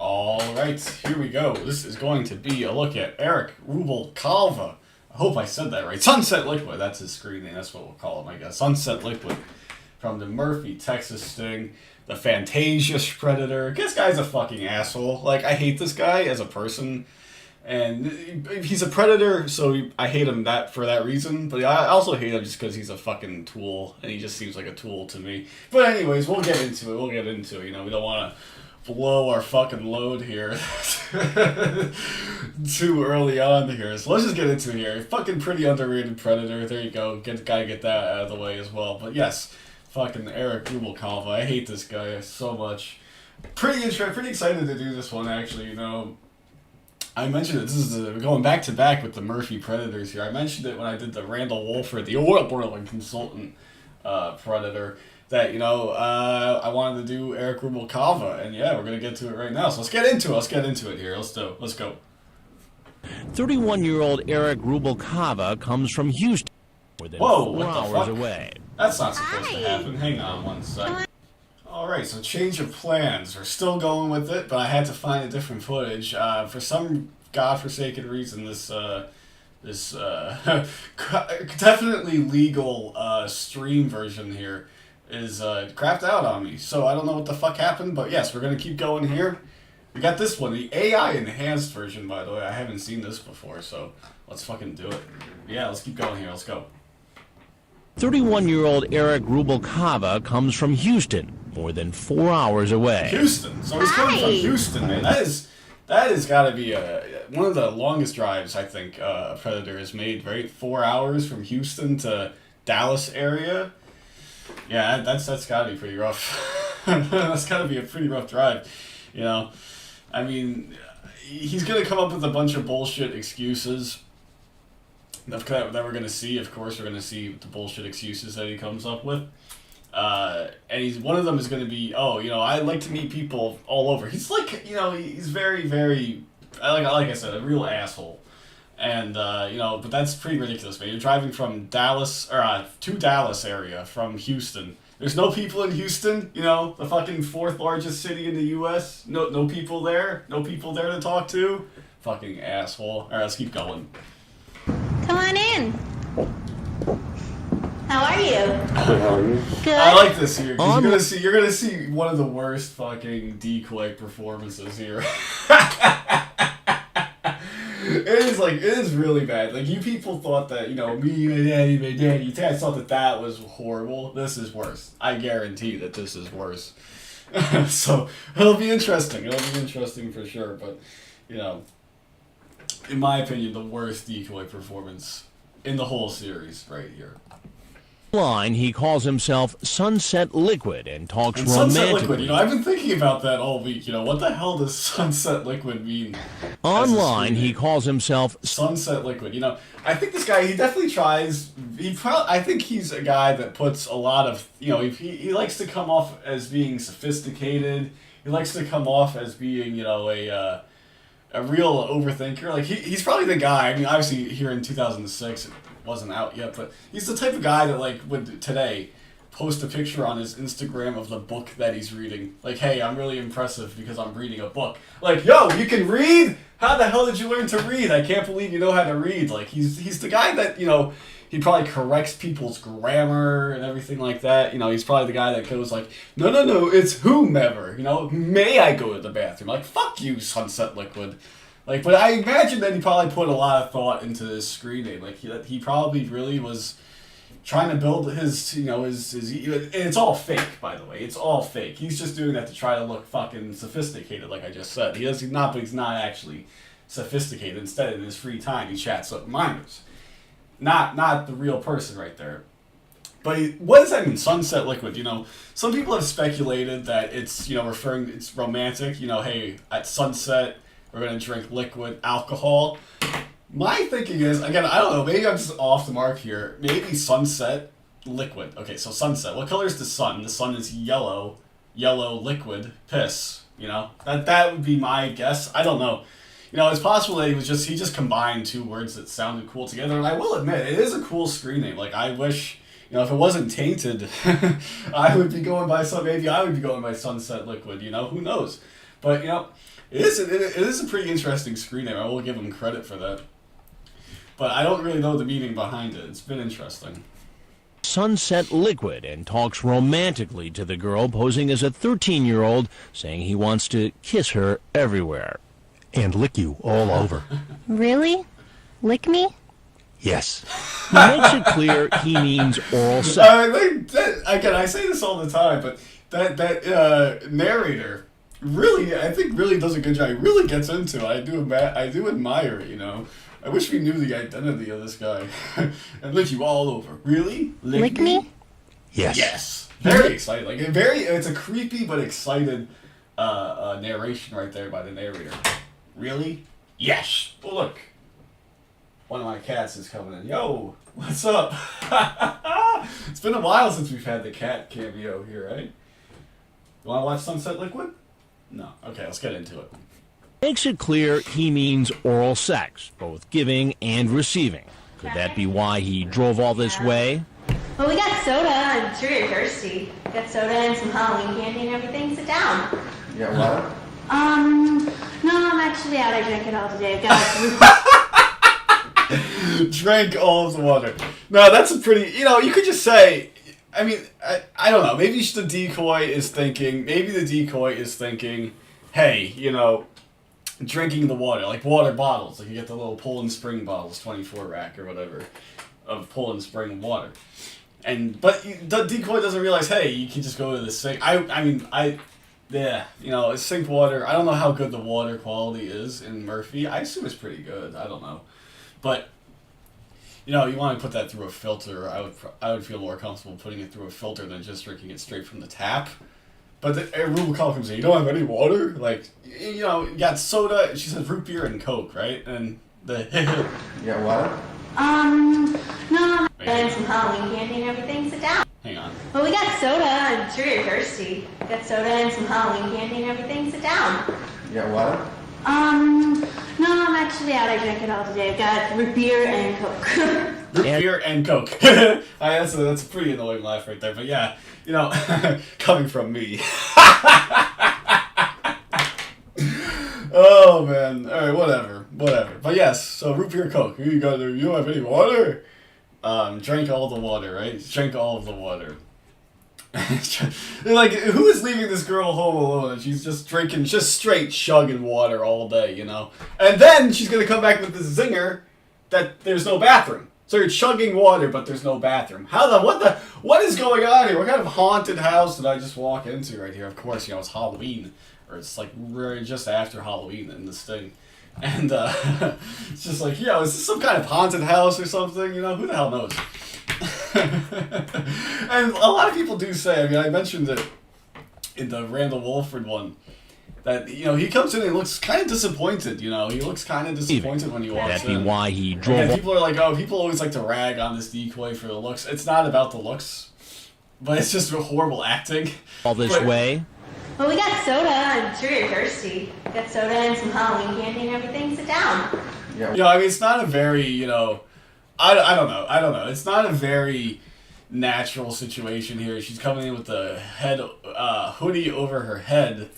Alright, here we go. This is going to be a look at Eric Rubalcava. I hope I said that right. Sunset Liquid, that's his screen name. That's what we'll call him, I guess. Sunset Liquid from the Murphy, Texas Sting. The Fantasia Predator. This guy's a fucking asshole. Like, I hate this guy as a person. And he's a predator, so I hate him for that reason. But I also hate him just because he's a fucking tool. And he just seems like a tool to me. But anyways, we'll get into it. You know, we don't want to blow our fucking load here too early on here. So let's just get into it here. Fucking pretty underrated predator. There you go. Gotta get that out of the way as well. But yes, fucking Eric Rubalcava. I hate this guy so much. Pretty excited to do this one, actually. You know, I mentioned it. This is going back to back with the Murphy Predators here. I mentioned it when I did the Randall Wolford, the oil boiling consultant Predator. That, you know, I wanted to do Eric Rubalcava, and yeah, we're gonna get to it right now. So let's get into it here. Let's go. 31-year-old Eric Rubalcava comes from Houston, more than 4 hours away. That's not supposed to happen. Hang on one sec. Alright, so change of plans. We're still going with it, but I had to find a different footage. For some godforsaken reason, this definitely legal stream version here is crapped out on me. So I don't know what the fuck happened, but yes, we're going to keep going here. We got this one, the AI enhanced version, by the way. I haven't seen this before, so let's fucking do it. Yeah, let's keep going here. Let's go. 31-year-old Eric Rubalcava comes from Houston, more than 4 hours away. Houston. So he's coming from Houston, man. That has got to be one of the longest drives I think a Predator has made, right? 4 hours from Houston to Dallas area. Yeah, that's got to be pretty rough. That's got to be a pretty rough drive, you know. I mean, he's going to come up with a bunch of bullshit excuses that we're going to see. Of course, we're going to see the bullshit excuses that he comes up with. And one of them is going to be, oh, you know, I like to meet people all over. He's like, you know, he's very, very, like I said, a real asshole. And, you know, but that's pretty ridiculous, man. You're driving from Dallas, or to Dallas area from Houston. There's no people in Houston, you know, the fucking fourth largest city in the U.S. No people there. No people there to talk to. Fucking asshole. All right, let's keep going. Come on in. How are you? Good, how are you? Good. I like this here, because you're gonna see one of the worst fucking decoy performances here. It is really bad. Like, you people thought that, you know, me, my daddy, you guys thought that was horrible. This is worse. I guarantee that this is worse. So, it'll be interesting. It'll be interesting for sure, but, you know, in my opinion, the worst decoy performance in the whole series right here. Online, he calls himself Sunset Liquid and talks Sunset romantically. Liquid, you know, I've been thinking about that all week. You know, what the hell does Sunset Liquid mean? Online, he calls himself Sunset Liquid. You know, I think this guy, he definitely tries. I think he's a guy that puts a lot of, you know, he likes to come off as being sophisticated. He likes to come off as being, you know, a real overthinker. Like, he's probably the guy. I mean, obviously here in 2006. Wasn't out yet, but he's the type of guy that, like, would today post a picture on his Instagram of the book that he's reading. Like, hey, I'm really impressive because I'm reading a book. Like, yo, you can read? How the hell did you learn to read? I can't believe you know how to read. Like, he's the guy that, you know, he probably corrects people's grammar and everything like that. You know, he's probably the guy that goes like, no, it's whomever. You know, may I go to the bathroom? Like, fuck you, Sunset Liquid. Like, but I imagine that he probably put a lot of thought into this screen name. Like, he probably really was trying to build his, you know, his, and it's all fake, by the way. It's all fake. He's just doing that to try to look fucking sophisticated, like I just said. He's not actually sophisticated. Instead, in his free time, he chats up minors. Not the real person right there. But what does that mean, Sunset Liquid? You know, some people have speculated that it's, you know, it's romantic. You know, hey, at sunset, we're going to drink liquid alcohol. My thinking is, again, I don't know, maybe I'm just off the mark here. Maybe sunset liquid. Okay, so sunset. What color is the sun? The sun is yellow. Yellow liquid piss. You know, that would be my guess. I don't know. You know, it's possible that he just combined two words that sounded cool together. And I will admit, it is a cool screen name. Like, I wish, you know, if it wasn't tainted, maybe I would be going by Sunset Liquid, you know, who knows? But, you know, It is a pretty interesting screen name. I will give him credit for that. But I don't really know the meaning behind it. It's been interesting. Sunset Liquid and talks romantically to the girl posing as a 13-year-old, saying he wants to kiss her everywhere. And lick you all over. Really? Lick me? Yes. He makes it clear he means oral sex. Again, I say this all the time, but that narrator really, I think, really does a good job. He really gets into it. I do admire it, you know. I wish we knew the identity of this guy. And lick you all over. Really? Lick me? Yes. Yes. Very excited. Like it's a creepy but excited narration right there by the narrator. Really? Yes. Oh, look. One of my cats is coming in. Yo, what's up? It's been a while since we've had the cat cameo here, right? You want to watch Sunset Liquid? No. Okay, let's get into it. Makes it clear he means oral sex, both giving and receiving. Could that be why he drove all this way? Well, we got soda. I'm sure you're thirsty. We got soda and some Halloween candy and everything. Sit down. You got water? No, I'm actually out. I drank it all today. I've got Drank all of the water. No, that's a pretty, you could just say, I mean, I don't know, maybe the decoy is thinking, hey, drinking the water, like water bottles, like you get the little Poland Spring bottles, 24 rack or whatever, of Poland Spring water. But the decoy doesn't realize, hey, you can just go to the sink. Sink water, I don't know how good the water quality is in Murphy. I assume it's pretty good, I don't know. But, you want to put that through a filter. I would feel more comfortable putting it through a filter than just drinking it straight from the tap. But Rubalcava comes in, you don't have any water? Like, you got soda, she says root beer and Coke, right? And You got water? no, and some Halloween candy and everything. Sit down. Hang on. Well, we got soda. I'm sure you're thirsty. We got soda and some Halloween candy and everything. Sit down. You got water? No, I'm actually out. I drank it all today. I've got root beer and Coke. Root beer and Coke. That's a pretty annoying laugh right there. But yeah, coming from me. Oh man. All right, whatever. But yes, so root beer, Coke. You don't have any water? Drank all the water, right? Drank all of the water. Like, who is leaving this girl home alone and she's just drinking, just straight chugging water all day, And then she's gonna come back with this zinger that there's no bathroom. So you're chugging water, but there's no bathroom. What is going on here? What kind of haunted house did I just walk into right here? Of course, it's Halloween, or it's like right just after Halloween in this thing. And it's just like, is this some kind of haunted house or something? Who the hell knows? And a lot of people do say, I mentioned it in the Randall Wolford one, that, he comes in and looks kind of disappointed, He looks kind of disappointed when he walks in. That'd be why he drove. And people are like, people always like to rag on this decoy for the looks. It's not about the looks, but it's just horrible acting. All this way. Well, we got soda. I'm sure you're thirsty. We got soda and some Halloween candy and everything. Sit down. Yeah. It's not a very, I don't know. It's not a very natural situation here. She's coming in with the hoodie over her head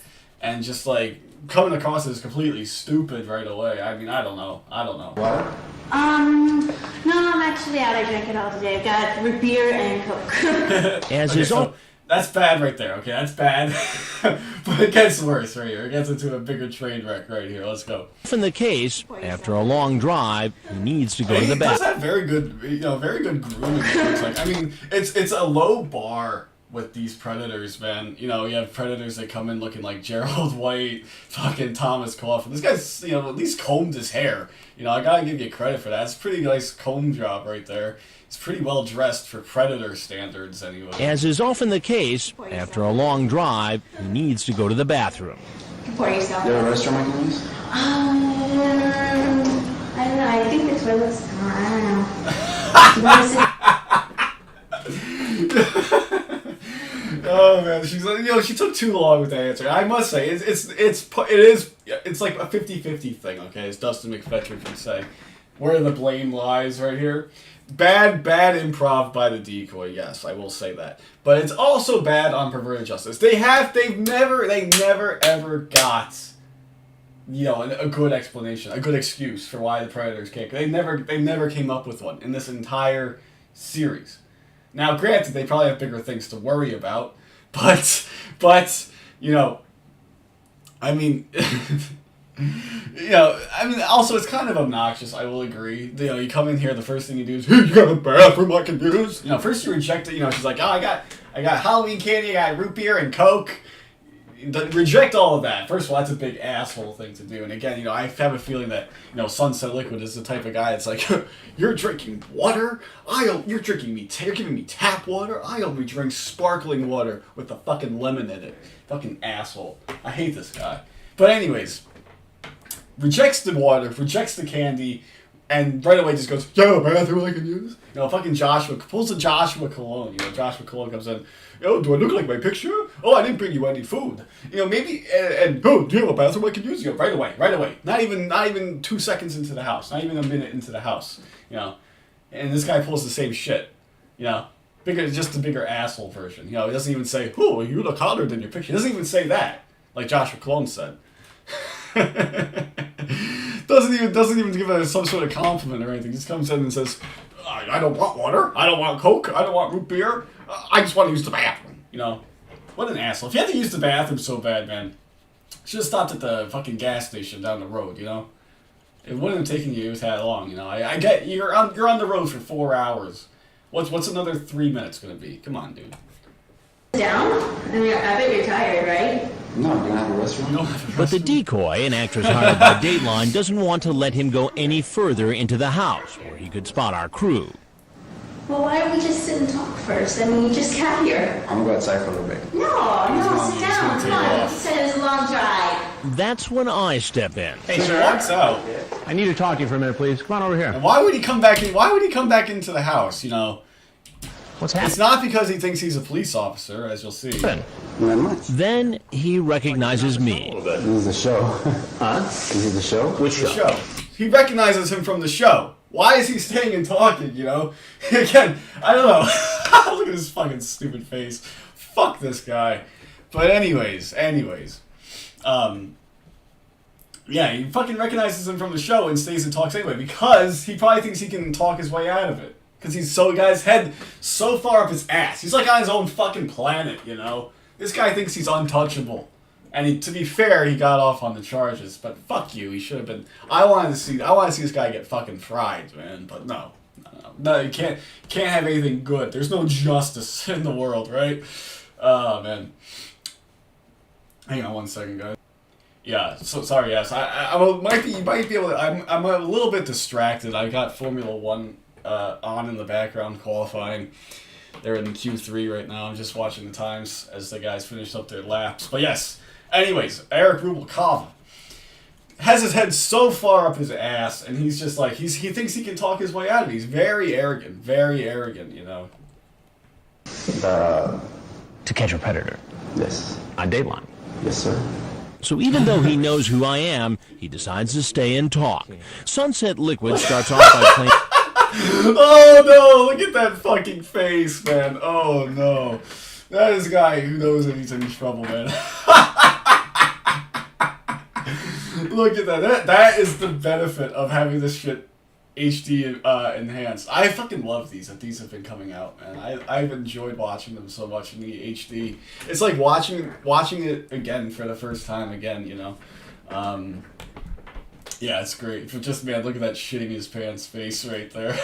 and just like coming across as completely stupid right away. I don't know. Water? No, I'm actually out. I drank it all today. I've got root beer and Coke. So that's bad right there, okay? That's bad. But it gets worse right here. It gets into a bigger train wreck right here. Let's go. Often the case, after a long drive, he needs to go to the bathroom. bathroom. He does have very good grooming. It looks like. It's a low bar with these predators, man. You have predators that come in looking like Gerald White, fucking Thomas Coughlin. This guy's, at least combed his hair. I gotta give you credit for that. It's a pretty nice comb job right there. He's pretty well dressed for predator standards, anyway. As is often the case, after a long drive, he needs to go to the bathroom. Pour yourself. Do you have a restroom I can use? I don't know. I think the toilet's gone. I don't know. Oh man, she's like, she took too long with the answer. I must say, it's like a 50-50 thing, okay, as Dustin McFetridge would say. Where the blame lies right here. Bad improv by the decoy, yes, I will say that. But it's also bad on Perverted Justice. They never ever got you know, a good explanation, a good excuse for why the Predators can't. They never came up with one in this entire series. Now, granted, they probably have bigger things to worry about, but you know, I mean, you know, I mean, also it's kind of obnoxious. I will agree. You know, you come in here, the first thing you do is, hey, you got a bathroom I can use. You know, first you reject it. You know, she's like, oh, I got Halloween candy, I got root beer and Coke. Reject all of that. First of all, that's a big asshole thing to do. And again, you know, I have a feeling that, you know, Sunset Liquid is the type of guy that's like, you're drinking water? You're giving me tap water? I only drink sparkling water with the fucking lemon in it. Fucking asshole. I hate this guy. But anyways, rejects the water, rejects the candy, and right away just goes, yo, bathroom I can use? You know, fucking Joshua, pulls a Joshua Colon. You know, Joshua Colon comes in, oh, do I look like my picture? Oh, I didn't bring you any food. You know, maybe, and oh, do you have a bathroom I can use? You know, right away. Not even 2 seconds into the house. Not even a minute into the house. You know, and this guy pulls the same shit. You know, just a bigger asshole version. You know, he doesn't even say, oh, you look hotter than your picture. He doesn't even say that, like Joshua Colon said. doesn't even give it some sort of compliment or anything. Just comes in and says, I don't want water. I don't want Coke. I don't want root beer. I just want to use the bathroom. You know, what an asshole. If you had to use the bathroom so bad, man, should have stopped at the fucking gas station down the road. You know, it wouldn't have taken you that long. You know, I get you're on the road for 4 hours. What's another 3 minutes gonna be? Come on, dude. Down? I mean, I bet you're tired, right? No, you don't have a restroom? But the decoy, an actress hired by Dateline, doesn't want to let him go any further into the house where he could spot our crew. Well, why don't we just sit and talk first? I mean, you just got here. I'm gonna go outside for a little bit. No, sit down. Come on. You just said it was a long drive. That's when I step in. Hey, so walks out. I need to talk to you for a minute, please. Come on over here. And why would he come back in? Why would he come back into the house? You know, What's happening? it's not because he thinks he's a police officer, as you'll see. Not much. Then he recognizes me. This is the show. Huh? This is the show? Which The show. He recognizes him from the show. Why is he staying and talking, you know? Again, I don't know. Look at his fucking stupid face. Fuck this guy. But anyways. Yeah, he fucking recognizes him from the show and stays and talks anyway because he probably thinks he can talk his way out of it. Because he's got his head so far up his ass. He's like on his own fucking planet, you know? This guy thinks he's untouchable. And to be fair, he got off on the charges, but fuck you, he should have been. I want to see this guy get fucking fried, man. But no, you can't have anything good. There's no justice in the world, right? Oh man. Hang on 1 second, guys. Yeah, so sorry, yes, you might be able to. I'm a little bit distracted. I got Formula One on in the background qualifying. They're in Q3 right now. I'm just watching the times as the guys finish up their laps. But yes. Anyways, Eric Rubalcava has his head so far up his ass, and he's just like, he thinks he can talk his way out of it. He's very arrogant, you know. To catch a predator. Yes. On Dateline. Yes, sir. So even though he knows who I am, he decides to stay and talk. Sunset Liquid starts off by playing... Oh no, look at that fucking face, man. Oh no. That is a guy who knows that he's in trouble, man. Look at that. That is the benefit of having this shit HD enhanced. I fucking love these that these have been coming out, man. I've enjoyed watching them so much in the HD. It's like watching it again for the first time again, you know. Yeah, it's great. But just, man, look at that shitting his pants face right there.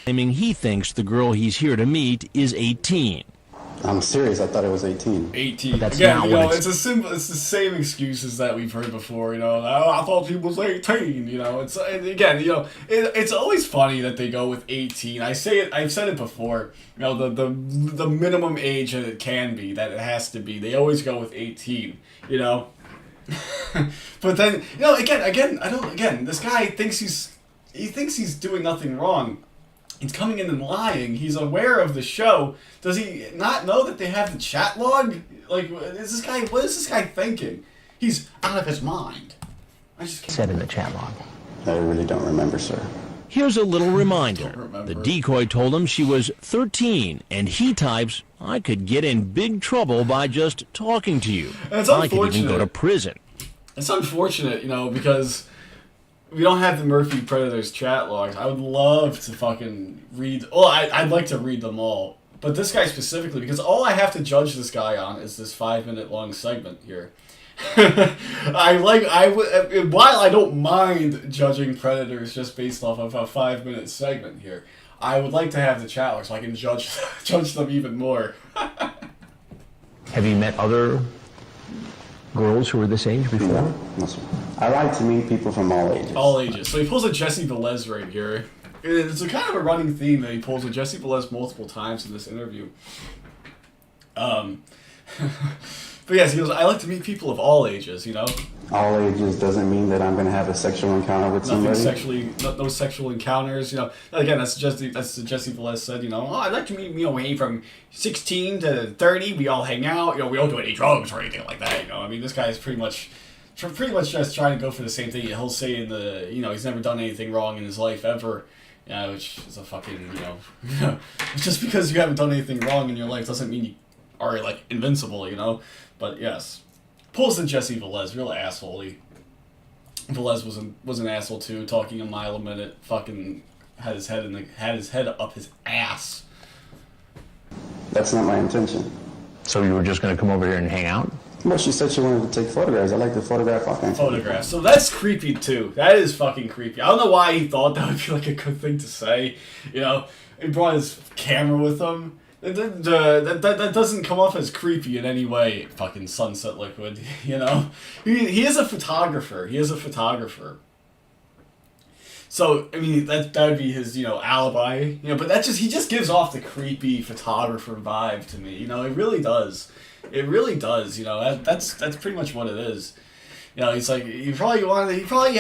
Claiming he thinks the girl he's here to meet is 18. I'm serious. I thought it was 18. 18. That's Again, not you what know, it's- it's the same excuses that we've heard before. You know, oh, I thought she was 18. You know, it's again, you know, it's always funny that they go with 18. I've said it before. You know, the minimum age that it can be, that it has to be. They always go with 18. You know, but then you know, again, this guy thinks he's doing nothing wrong. He's coming in and lying. He's aware of the show. Does he not know that they have the chat log? Like, what is this guy thinking? He's out of his mind. I just can't. Said in the chat log. I really don't remember, sir. Here's a little reminder. remember. The decoy told him she was 13, and he types, "I could get in big trouble by just talking to you. It's I could even go unfortunate. to prison." It's unfortunate, because we don't have the Murphy Predators chat logs. I would love to fucking read. Well, I'd like to read them all, but this guy specifically, because all I have to judge this guy on is this 5-minute long segment here. While I don't mind judging Predators just based off of a 5-minute segment here, I would like to have the chat log so I can judge them even more. Have you met other girls who were this age before? No, sir. I like to meet people from all ages. All ages. So he pulls a Jesse Velez right here. It's a kind of a running theme that he pulls a Jesse Velez multiple times in this interview. But yes, he goes, I like to meet people of all ages, All ages doesn't mean that I'm going to have a sexual encounter with somebody. No sexual encounters, Again, that's the Jesse Velez said, oh, I like to meet, me from 16 to 30, we all hang out, we don't do any drugs or anything like that, I mean, this guy is pretty much just trying to go for the same thing. He'll say he's never done anything wrong in his life ever, which is a fucking, just because you haven't done anything wrong in your life doesn't mean you are, invincible, But yes, pulls the Jesse Velez, real asshole-y. Velez was an asshole too, talking a mile a minute, fucking had his head up his ass. That's not my intention. So you were just going to come over here and hang out? Well, she said she wanted to take photographs. I like to photograph all kinds of Photographs. So that's creepy too. That is fucking creepy. I don't know why he thought that would be a good thing to say. He brought his camera with him. That doesn't come off as creepy in any way, fucking Sunset Liquid, He is a photographer. So, I mean, that would be his, alibi, but he just gives off the creepy photographer vibe to me, it really does. It really does, that's pretty much what it is. It's like, he probably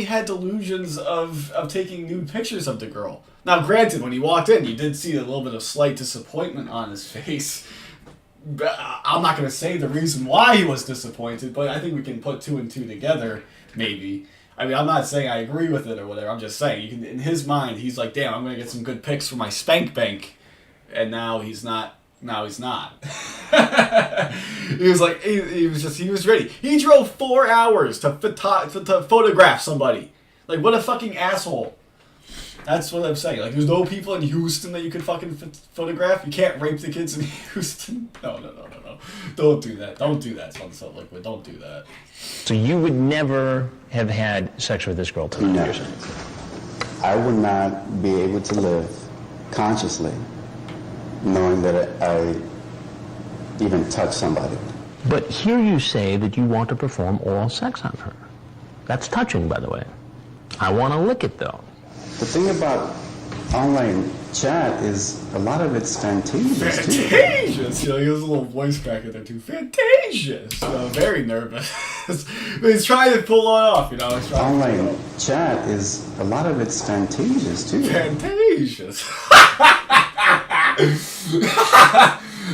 had delusions of taking nude pictures of the girl. Now, granted, when he walked in, you did see a little bit of slight disappointment on his face. I'm not going to say the reason why he was disappointed, but I think we can put 2 and 2 together, maybe. I mean, I'm not saying I agree with it or whatever. I'm just saying, in his mind, he's like, damn, I'm going to get some good pics for my spank bank. And now he's not. He was like, he was ready. He drove 4 hours to photograph somebody. Like, what a fucking asshole. That's what I'm saying. There's no people in Houston that you could fucking photograph. You can't rape the kids in Houston. No. Don't do that. Don't do that, Sunset Liquid. Don't do that. So you would never have had sex with this girl tonight, No. you're saying? I would not be able to live consciously knowing that I even touched somebody. But here you say that you want to perform oral sex on her. That's touching, by the way. I want to lick it, though. The thing about online chat is a lot of it's fantastious, too. Fantastious! He has a little voice crack in there, too. Fantastious! Very nervous. But he's trying to pull it off, Online chat is a lot of it's fantastious, too. Fantastious.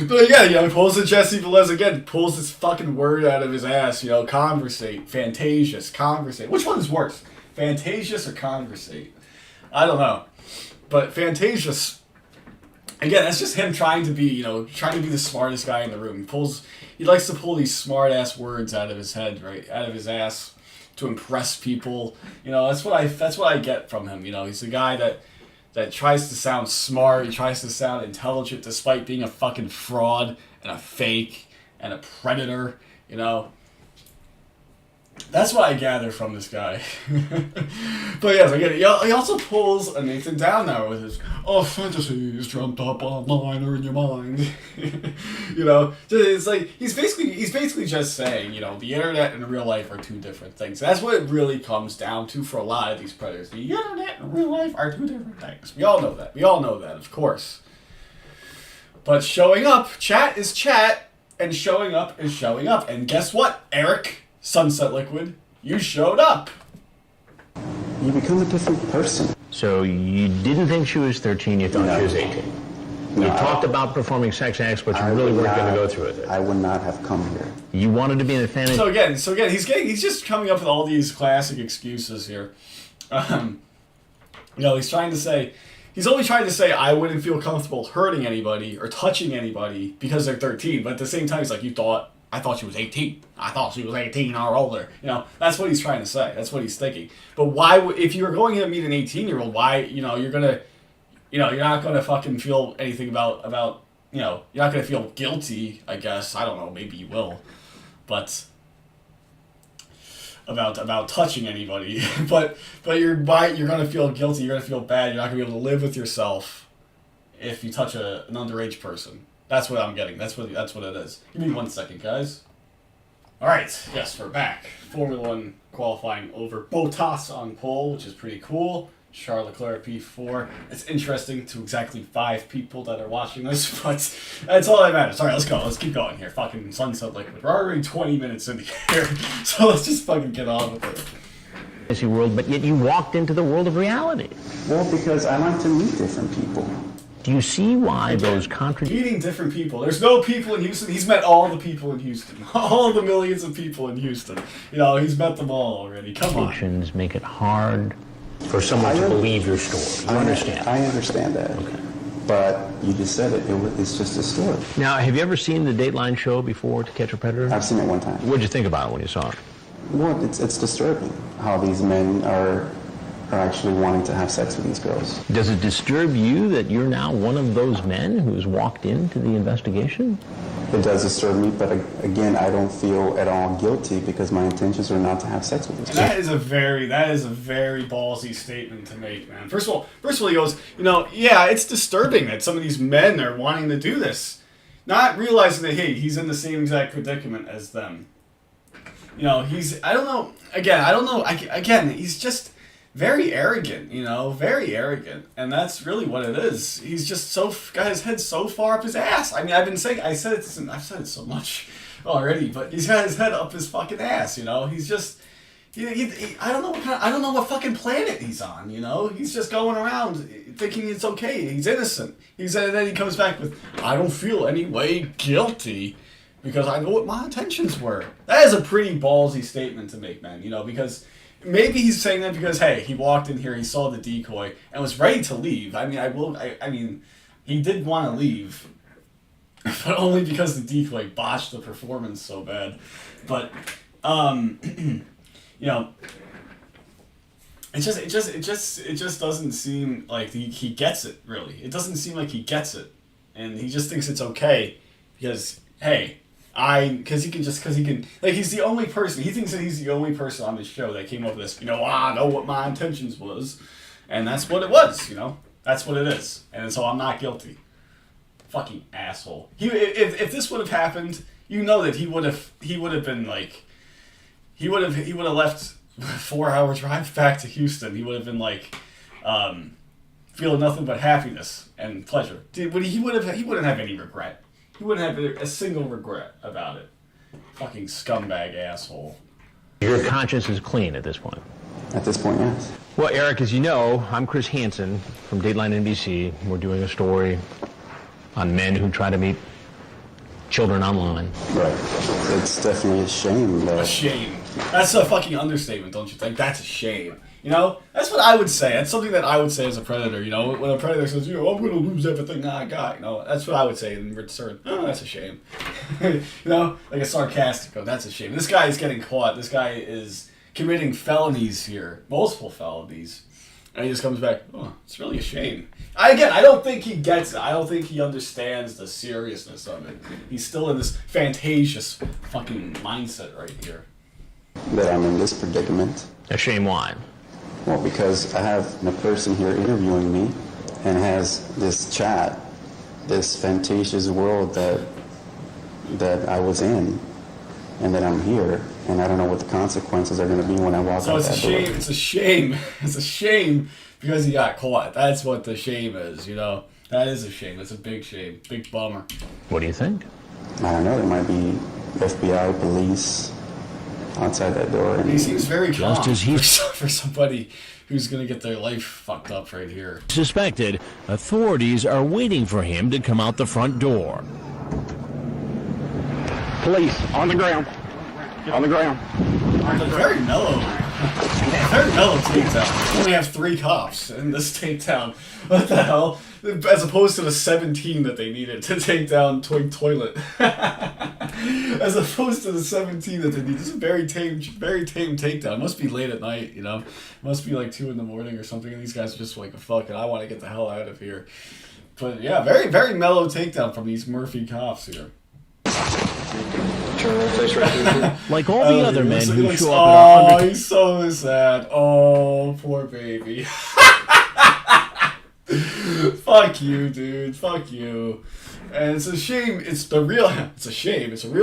But again, he pulls the Jesse Velez again, pulls this fucking word out of his ass, conversate, fantasious, conversate. Which one's worse? Fantasious or conversate? I don't know. But fantasious, again, that's just him trying to be the smartest guy in the room. He likes to pull these smart ass words out of his head, right? Out of his ass to impress people. That's what I get from him. He's a guy that tries to sound smart, he tries to sound intelligent despite being a fucking fraud and a fake and a predator, That's what I gather from this guy. But yes, again, he also pulls a Nathan down now with his, fantasies dreamt up online or in your mind. It's like, he's basically just saying, the internet and real life are 2 different things. That's what it really comes down to for a lot of these predators. The internet and real life are 2 different things. We all know that, of course. But showing up, chat is chat, and showing up is showing up. And guess what, Eric? Sunset Liquid, you showed up. You become a different person. So you didn't think she was 13, you thought she was 18. No, You talked about performing sex acts, but you really weren't going to go through with it. I would not have come here. You wanted to be in a fantasy. So again, he's just coming up with all these classic excuses here. You know, he's only trying to say, I wouldn't feel comfortable hurting anybody or touching anybody because they're 13. But at the same time, he's like, I thought she was 18. I thought she was 18 or older. You know, that's what he's trying to say. That's what he's thinking. But why, if you're going to meet an 18-year-old, why, you know, you're not going to fucking feel anything about, you know, you're not going to feel guilty, I guess. I don't know, maybe you will. But about touching anybody. but you're going to feel guilty, you're going to feel bad, you're not going to be able to live with yourself if you touch an underage person. That's what I'm getting. That's what it is. Give me 1 second, guys. All right. Yes, we're back. Formula 1 qualifying over Bottas on pole, which is pretty cool. Charles Leclerc P4. It's interesting to exactly 5 people that are watching this, but that's all that matters. All right, let's go. Let's keep going here. Fucking Sunset Liquid. We're already 20 minutes in here, so let's just fucking get on with it. Fantasy world, but yet you walked into the world of reality. Well, because I like to meet different people. Do you see why those contradictions? Meeting different people. There's no people in Houston. He's met all the people in Houston. All the millions of people in Houston. You know, he's met them all already. Come on. Make it hard for someone to believe your story. You understand? I understand that. Okay. But you just said it's just a story. Now, have you ever seen the Dateline show before, To Catch a Predator? I've seen it one time. What did you think about it when you saw it? Well, it's disturbing how these men are actually wanting to have sex with these girls. Does it disturb you that you're now one of those men who's walked into the investigation? It does disturb me, but again, I don't feel at all guilty because my intentions are not to have sex with these girls. That is a very ballsy statement to make, man. First of all, he goes, you know, yeah, it's disturbing that some of these men are wanting to do this, not realizing that, hey, he's in the same exact predicament as them. You know, he's just very arrogant, you know, very arrogant. And that's really what it is. He's just got his head so far up his ass. I mean, I've said it so much already, but he's got his head up his fucking ass, you know. He's just, I don't know what fucking planet he's on, you know. He's just going around thinking it's okay. He's innocent. And then he comes back with, I don't feel any way guilty because I know what my intentions were. That is a pretty ballsy statement to make, man, you know, because maybe he's saying that because, hey, he walked in here, he saw the decoy, and was ready to leave. I mean, he did want to leave, but only because the decoy botched the performance so bad. But, you know, it just doesn't seem like he gets it, really. It doesn't seem like he gets it, and he just thinks it's okay because, hey, because he can, like, he's the only person, he thinks that he's the only person on this show that came up with this, you know, I know what my intentions was, and that's what it was, you know, that's what it is, and so I'm not guilty. Fucking asshole. If this would have happened, you know that he would have been like, he would have left 4-hour drive back to Houston, he would have been like, feeling nothing but happiness and pleasure. He wouldn't have any regret. He wouldn't have a single regret about it. Fucking scumbag asshole. Your conscience is clean at this point. At this point, yes. Well, Eric, as you know, I'm Chris Hansen from Dateline NBC. We're doing a story on men who try to meet children online. Right. It's definitely a shame. A shame. That's a fucking understatement, don't you think? That's a shame. You know, that's what I would say. That's something that I would say as a predator. You know, when a predator says, you know, I'm going to lose everything I got. You know, that's what I would say in return. Oh, that's a shame. You know, like a sarcastic, oh, that's a shame. This guy is getting caught. This guy is committing felonies here, multiple felonies. And he just comes back, oh, it's really a shame. I don't think he gets it. I don't think he understands the seriousness of it. He's still in this fantasious fucking mindset right here. That I'm in this predicament. A shame why? Well, because I have a person here interviewing me and has this chat, this fantasious world that I was in, and that I'm here, and I don't know what the consequences are going to be when I walk out that door. So it's a shame. It's a shame because he got caught. That's what the shame is, you know. That is a shame. It's a big shame. Big bummer. What do you think? I don't know. There might be FBI, police outside that door. And he seems very calm for somebody who's going to get their life fucked up right here. Suspected, authorities are waiting for him to come out the front door. Police, on the ground. On the ground. They're very mellow. Very mellow takedown. We only have 3 cops in this takedown. What the hell? As opposed to the 17 that they needed to take down Twink Toilet. As opposed to the 17 that they need. This is a very tame takedown. It must be late at night, you know? It must be like 2 in the morning or something, and these guys are just like, fuck it, I want to get the hell out of here. But yeah, very, very mellow takedown from these Murphy cops here. Like all the other men who show up at our he's so sad. Oh, poor baby. Fuck you, dude. Fuck you. And it's a shame. It's a real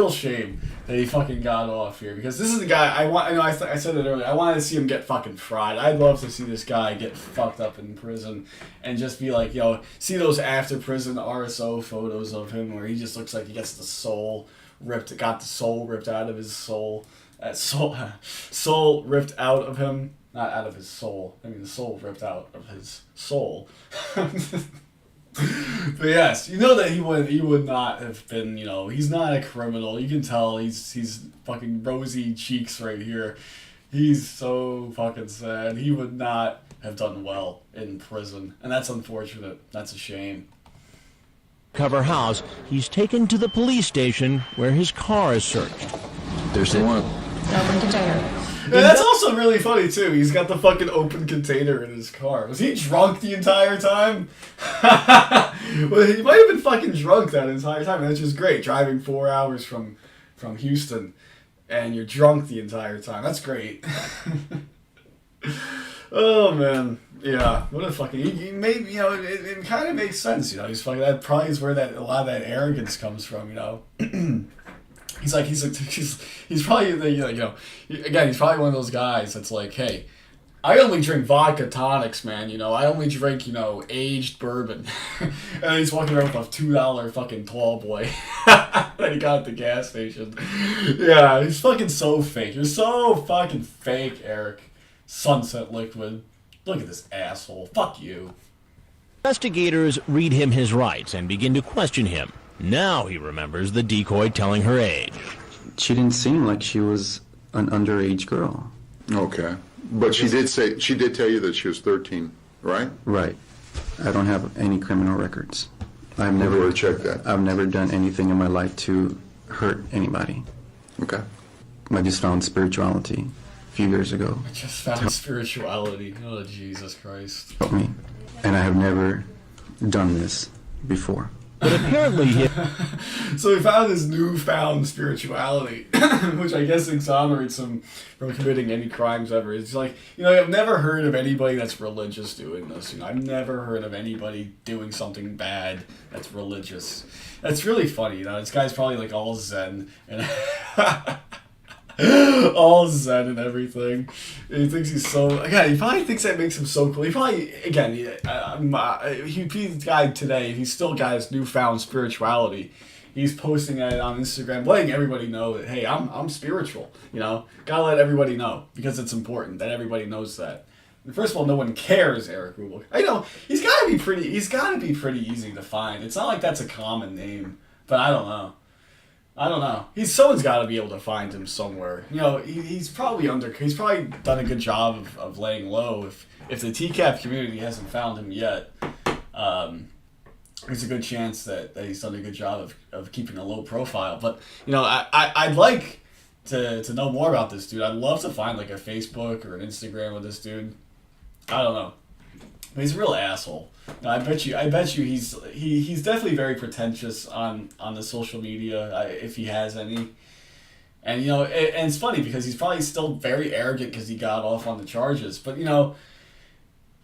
shame that he fucking got off here, because this is the guy I want. I said it earlier. I wanted to see him get fucking fried. I'd love to see this guy get fucked up in prison and just be like, see those after prison RSO photos of him where he just looks like he gets the soul ripped out of his soul. That soul ripped out of him. Not out of his soul. I mean, the soul ripped out of his soul. But yes, you know that he would not have been, he's not a criminal. You can tell he's fucking rosy cheeks right here. He's so fucking sad. He would not have done well in prison. And that's unfortunate. That's a shame. Cover house, he's taken to the police station where his car is searched. There's one. Open container. Yeah, that's also really funny too. He's got the fucking open container in his car. Was he drunk the entire time? Well, he might have been fucking drunk that entire time. That's just great. Driving 4 hours from Houston, and you're drunk the entire time. That's great. Oh man, yeah. What a fucking. He maybe it kind of makes sense. He's fucking. That probably is where a lot of that arrogance comes from. He's probably again, he's probably one of those guys that's like, hey, I only drink vodka tonics, man, I only drink, aged bourbon. And he's walking around with a $2 fucking tall boy that he got at the gas station. Yeah, he's fucking so fake. You're so fucking fake, Eric. Sunset Liquid. Look at this asshole. Fuck you. Investigators read him his rights and begin to question him. Now he remembers the decoy telling her age. She didn't seem like she was an underage girl. Okay. But she did tell you that she was 13, right? Right. I don't have any criminal records. I've never checked that. I've never done anything in my life to hurt anybody. Okay. I just found spirituality a few years ago. I just found spirituality. Oh, Jesus Christ. Help me. And I have never done this before. But apparently So he found his newfound spirituality, which I guess exonerates him from committing any crimes ever. It's like, I've never heard of anybody that's religious doing this. I've never heard of anybody doing something bad that's religious. That's really funny. This guy's probably like all zen and all zen and everything. He thinks he's so... Again, he probably thinks that makes him so cool. He probably... Again, he'd be the guy today. He's still got his newfound spirituality. He's posting it on Instagram, letting everybody know that, hey, I'm spiritual. Gotta let everybody know, because it's important that everybody knows that. And first of all, no one cares, Eric Rubalcava. I know he's gotta be pretty easy to find. It's not like that's a common name, but I don't know. Someone's got to be able to find him somewhere. He's probably done a good job of laying low. If the TCAP community hasn't found him yet, there's a good chance that he's done a good job of keeping a low profile. But I'd like to know more about this dude. I'd love to find like a Facebook or an Instagram with this dude. I don't know. But he's a real asshole. I bet you he's definitely very pretentious on the social media, if he has any. And and it's funny because he's probably still very arrogant because he got off on the charges. But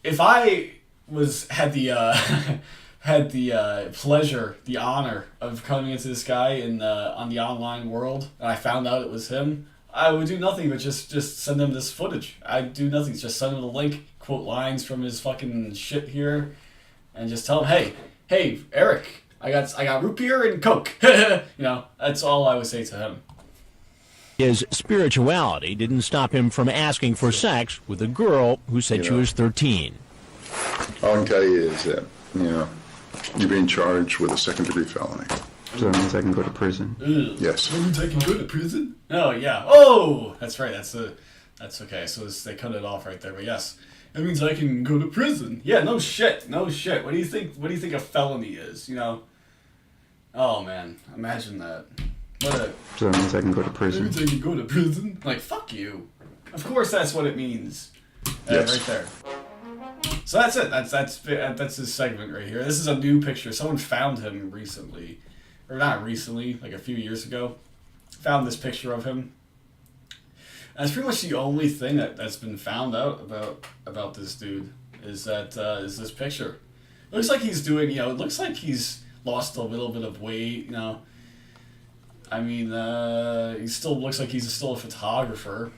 if I had the pleasure, the honor of coming into this guy on the online world, and I found out it was him, I would do nothing but just send him this footage. I'd do nothing, just send him the link, quote lines from his fucking shit here, and just tell him, hey, Eric, I got root beer and Coke. That's all I would say to him. His spirituality didn't stop him from asking for sex with a girl who said she was 13. All I can tell you is that, you're being charged with a second-degree felony. So that means I can go to prison? Yes. That means I can go to prison? Oh, yeah. Oh, that's right. That's That's okay. So they cut it off right there. But yes, that means I can go to prison. Yeah, no shit. No shit. What do you think? What do you think a felony is? You know? Oh man, imagine that. What a. So that means I can go to prison. That means I can go to prison. Like fuck you. Of course, that's what it means. Yes. Right there. So that's it. That's his segment right here. This is a new picture. Someone found him recently, or not recently, like a few years ago. Found this picture of him. That's pretty much the only thing that's been found out about this dude is this picture. It looks like he's doing, it looks like he's lost a little bit of weight, I mean, he still looks like he's still a photographer,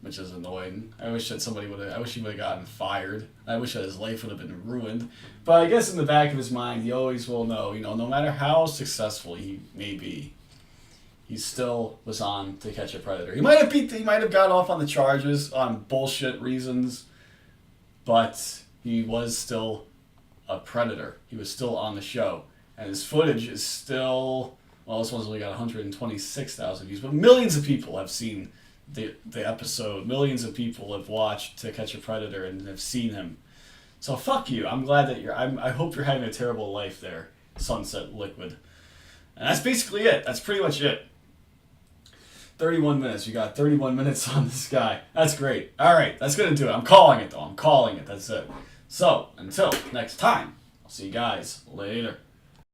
which is annoying. I wish he would have gotten fired. I wish that his life would have been ruined. But I guess in the back of his mind, he always will know, no matter how successful he may be, he still was on To Catch a Predator. He might have got off on the charges on bullshit reasons, but he was still a predator. He was still on the show. And his footage is still, well, this one's only got 126,000 views, but millions of people have seen the episode. Millions of people have watched To Catch a Predator and have seen him. So fuck you. I'm glad that I hope you're having a terrible life there, Sunset Liquid. And that's basically it. That's pretty much it. 31 minutes. You got 31 minutes on this guy. That's great. All right, that's going to do it. I'm calling it, though. I'm calling it. That's it. So, until next time, I'll see you guys later.